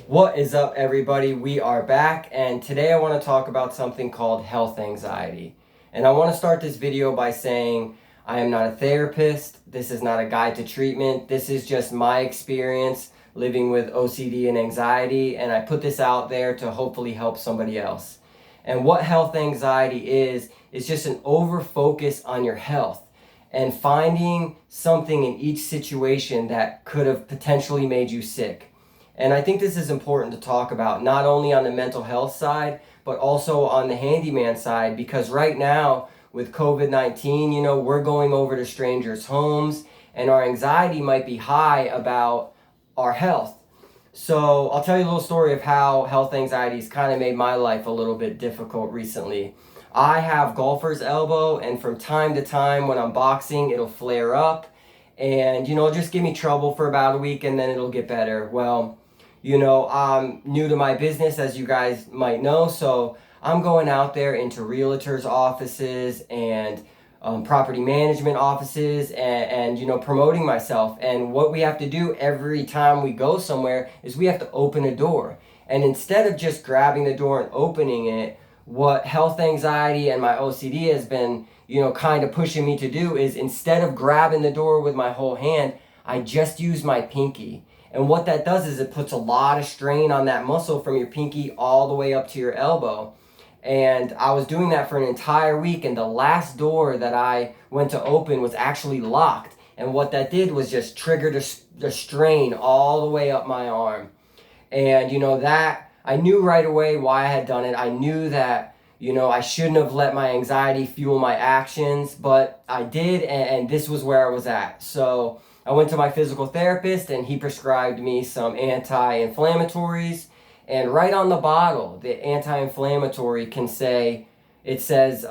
What is up, everybody? We are back, and today I want to talk about something called health anxiety. And I want to start this video by saying I am not a therapist. This is not a guide to treatment. This is just my experience living with OCD and anxiety, and I put this out there to hopefully help somebody else. And what health anxiety is just an over focus on your health and finding something in each situation that could have potentially made you sick. And I think this is important to talk about, not only on the mental health side, but also on the handyman side, because right now with COVID-19, we're going over to strangers' homes and our anxiety might be high about our health. So I'll tell you a little story of how health anxiety has kind of made my life a little bit difficult recently. I have golfer's elbow, and from time to time when I'm boxing, it'll flare up and, just give me trouble for about a week and then it'll get better. Well, I'm new to my business, as you guys might know, so I'm going out there into realtors' offices and property management offices and promoting myself. And what we have to do every time we go somewhere is we have to open a door. And instead of just grabbing the door and opening it, what health anxiety and my OCD has been, kind of pushing me to do is, instead of grabbing the door with my whole hand, I just use my pinky. And what that does is it puts a lot of strain on that muscle from your pinky all the way up to your elbow. And I was doing that for an entire week, and the last door that I went to open was actually locked. And what that did was just trigger the strain all the way up my arm. And that I knew right away why I had done it. I knew that I shouldn't have let my anxiety fuel my actions, but I did, and this was where I was at. So I went to my physical therapist and he prescribed me some anti-inflammatories. And right on the bottle, the anti-inflammatory says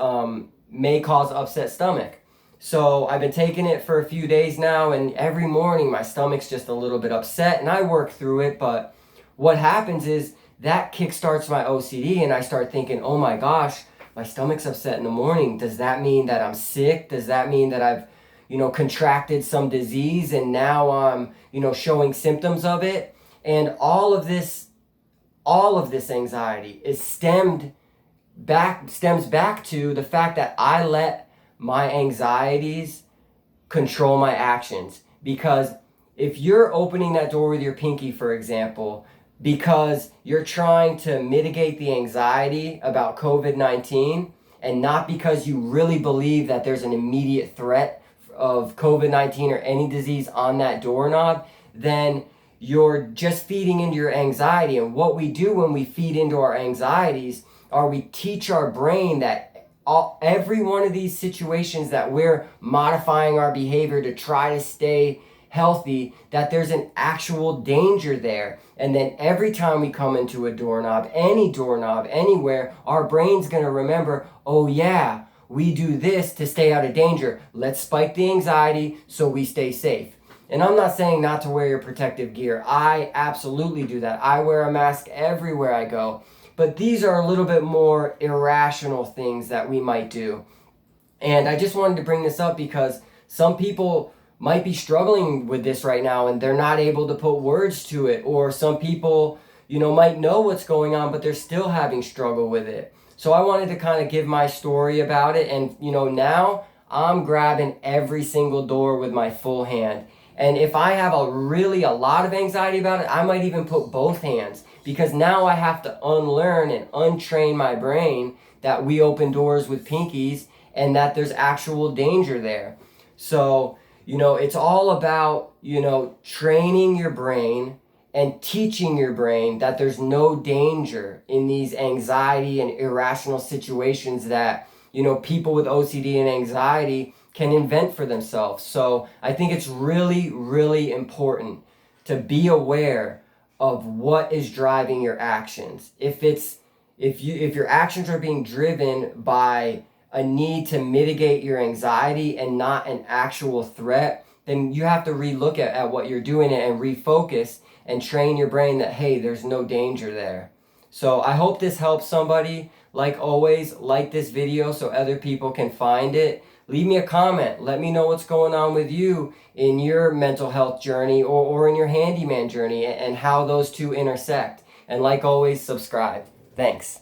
may cause upset stomach. So I've been taking it for a few days now, and every morning my stomach's just a little bit upset, and I work through it. But what happens is that kickstarts my OCD, and I start thinking, oh my gosh, my stomach's upset in the morning. Does that mean that I'm sick? Does that mean that I've contracted some disease and now I'm, showing symptoms of it? And all of this anxiety stems back to the fact that I let my anxieties control my actions. Because if you're opening that door with your pinky, for example, because you're trying to mitigate the anxiety about COVID-19 and not because you really believe that there's an immediate threat of COVID-19 or any disease on that doorknob, then you're just feeding into your anxiety. And what we do when we feed into our anxieties are we teach our brain that every one of these situations that we're modifying our behavior to try to stay healthy, that there's an actual danger there. And then every time we come into a doorknob, anywhere, our brain's gonna remember, oh yeah, we do this to stay out of danger. Let's spike the anxiety so we stay safe. And I'm not saying not to wear your protective gear. I absolutely do that. I wear a mask everywhere I go. But these are a little bit more irrational things that we might do. And I just wanted to bring this up because some people might be struggling with this right now and they're not able to put words to it. Or some people, might know what's going on, but they're still having struggle with it. So I wanted to kind of give my story about it. And, now I'm grabbing every single door with my full hand. And if I have a lot of anxiety about it, I might even put both hands, because now I have to unlearn and untrain my brain that we open doors with pinkies and that there's actual danger there. So, it's all about, training your brain and teaching your brain that there's no danger in these anxiety and irrational situations that, people with OCD and anxiety can invent for themselves. So I think it's really, really important to be aware of what is driving your actions. If your actions are being driven by a need to mitigate your anxiety and not an actual threat, then you have to relook at what you're doing and refocus and train your brain that, hey, there's no danger there. So I hope this helps somebody. Like always, like this video so other people can find it. Leave me a comment. Let me know what's going on with you in your mental health journey or in your handyman journey and how those two intersect. And like always, subscribe. Thanks.